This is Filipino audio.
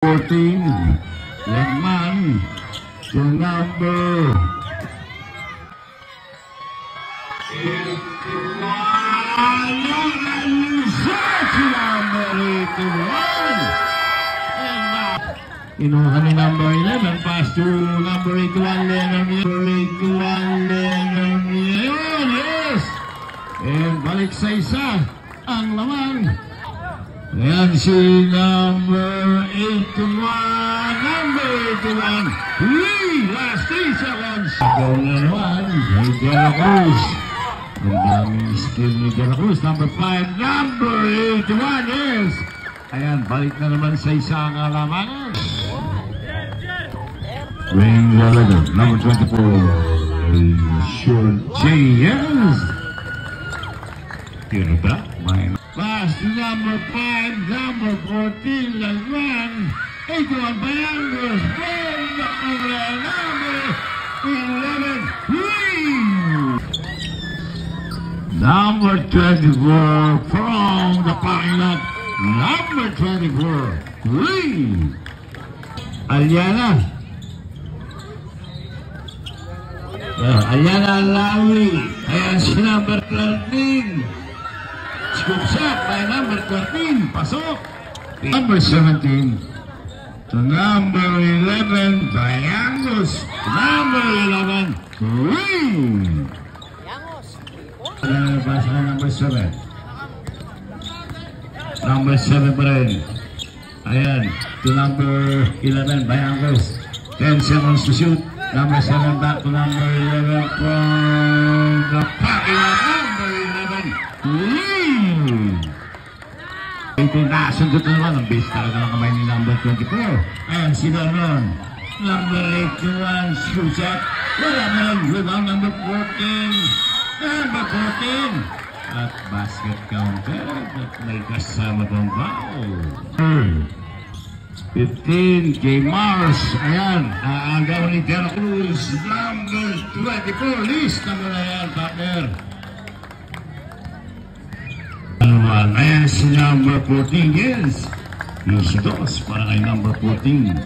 14, Legman to number 81. Kinuha ni number 11, pass to number 81, Lennon. Yes! And balik sa isa ang laman. Ayan si number 81. Last 3 seconds. Goal na naman kay De La Cruz. Ang daming skill ni De La Cruz. Number 5, number 81. Yes. Ayan, balik na naman sa isang alamangan. Ring Gallagher, number 24. Sure J. Yes. Tira ba? Pass number 5, number 14, Legman. 81 Bayangos. Number 11. Number 24 from the parking lot. Number 24. Aliana. Aliana Lawi. Ayan si number 13. Scoop shot by number 13. Pasok. Number 17 to number 11. Bayangos. Number 11. Green. Pass na number 7. Number 7 pa rin. Ayan. To number 11. Bayangos. 10 seconds to shoot. Number 7 back to number 11 from the parking lot. Number 11. Nasunod na naman ang base talaga ng kamay ni number 24. Ayan si Donon. Number 81, shoot shot. Wala na lang. Rebound number 14. Number 14. At basket counter. At may kasama pang foul. 15, J. Mars. Ayan. Naagaw ni De La Cruz. Number 24. List na muna yan, partner. Ayan si number 14, yes. Yung si Dos para kay number 14.